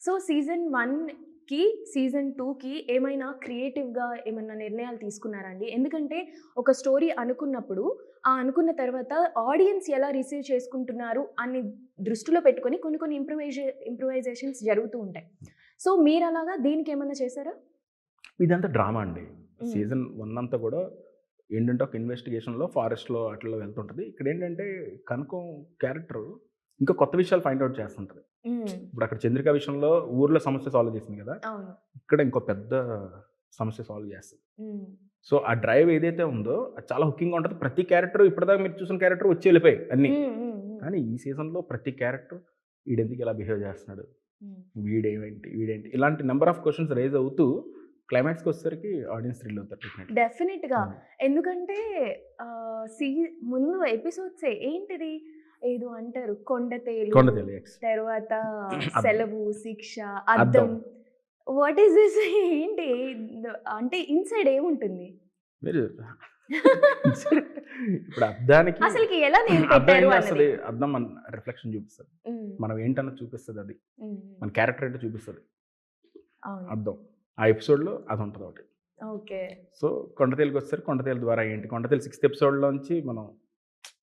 So season 1కి, season 2కి ఏమైనా క్రియేటివ్‌గా ఏమన్నా నిర్ణయాలు తీసుకున్నారా అండి? ఎందుకంటే ఒక స్టోరీ అనుకున్నప్పుడు, ఆ అనుకున్న తర్వాత ఆడియన్స్ ఎలా రిసీవ్ చేసుకుంటున్నారు అని దృష్టిలో పెట్టుకొని కొన్ని కొన్ని ఇంప్రూవైజేషన్స్ జరుగుతూ ఉంటాయి. సో మీరలాగా దీనికేమన్నా చేశారా? ఇదంతా డ్రామా అండి. హ్మ్. సీజన్ 1 అంతా కూడా ఏంటంటే ఒక ఇన్వెస్టిగేషన్‌లో ఫారెస్ట్‌లో ఆటిల్లో వెళ్తుంటది. ఇక్కడేంటంటే కనకం క్యారెక్టర్ ఇంకా కొత్త విషయాలు ఫైండ్ ఔట్ చేస్తుంటది. హ్మ్. ఇప్పుడు అక్కడ చంద్రిక విషయంలో ఊర్లో సమస్య సాల్వ్ చేసింది కదా! అవును. ఇక్కడ ఇంకో పెద్ద సమస్య సాల్వ్ చేస్తది. హ్మ్. సో, ఆ డ్రైవ్ ఏదైతే ఉందో అది చాలా హుకింగ్‌గా ఉంటది. ప్రతి క్యారెక్టర్ ఇప్పటిదాకా మీరు చూసిన క్యారెక్టర్ వచ్చి ఎళ్ళిపోయాయి అన్నీ. హ్మ్. హ్మ్. హ్మ్. కానీ ఈ సీజన్‌లో ప్రతి క్యారెక్టర్ ఈడెందుకు ఇలా బిహేవ్ చేస్తున్నాడు? హ్మ్. వీడేంటి? ఇలాంటి నంబర్ ఆఫ్ క్వెషన్స్ రైజ్ అవుతూ క్లైమాక్స్‌కొచ్చేసరికి ఆడియన్స్ థ్రిల్ అవుతారు డెఫినెట్‌లీ. డెఫినిట్‌గా. అవును. ఎందుకంటే ఆహ్, సీ ముందు ఎపిసోడ్సే ఏంటిది ఏదో అంటారు కొండతేలు, కొండతెలు ఎక్స్. తర్వాత అద్దం. సెలవు, శిక్ష, అద్దం. అద్దం. వాట్ ఈస్ దిస్ ఏంటి? అంటే ఇన్‌సైడ్ ఏముంటుంది? మీరు ఇప్పుడు అద్దానికి అసలకి ఎలా నేమ్ అద్దం ఏం పెట్టారు అన్నది. చేస్తది? అద్దం మన రిఫ్లెక్షన్ చూపిస్తది. హ్మ్. మనం ఏంటన్నది చూపిస్తదది. హ్మ్. మన హ్మ్. క్యారెక్టర్ ఏంటో చూపిస్తది అవును. అద్దం. ఆ ఎపిసోడ్‌లో అదుంటదొకటి. ఓకే. సో, కొండతెలుకొచ్చేసరికి కొండతెలు ద్వారా ఏంటి? కొండతెలు సిక్స్త్ ఎపిసోడ్‌లోంచి మనం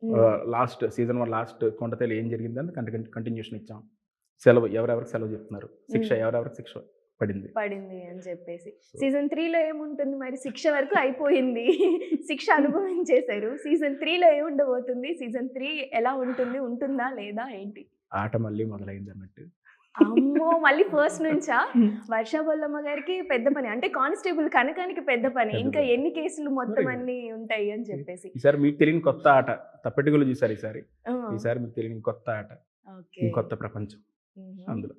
హ్మ్. లాస్ట్ సీజన్ 1 లాస్ట్ కొండతెలు ఏం జరిగిందని కంటిన్యూషన్ ఇచ్చాం. సెలవు ఎవరెవరికి సెలవు చెప్తున్నారు. శిక్ష హ్మ్. ఎవరెవరికి శిక్ష పడింది. పడింది అని చెప్పేసి. సో, సీజన్ 3లో ఏముంటుంది మరి? శిక్ష వరకు అయిపోయింది. శిక్ష అనుభవించేసారు. సీజన్ 3లో ఏముండబోతుంది? సీజన్ 3 ఎలా ఉంటుంది? ఉంటుందా? లేదా? ఏంటి? ఆట మళ్ళీ మొదలైందన్నట్టు. అమ్మో! మళ్ళీ ఫస్ట్ నుంచా? వర్ష బొల్లమ్మ గారికి పెద్ద పని. అంటే కానిస్టేబుల్ కనకానికి పెద్ద పని. పెద్ద ఇంకా పెద్ద. ఎన్ని కేసులు మొత్తం మరి అన్నీ ఉంటాయి అని చెప్పేసి. ఈసారి మీకు తెలియని కొత్త ఆట. తప్పెటగుళ్ళు చూసారు ఈసారి. ఆ! ఈసారి మీకు తెలియని కొత్త ఆట. ఓకే. ఇంకొత్త ప్రపంచం హుహు. అందులో.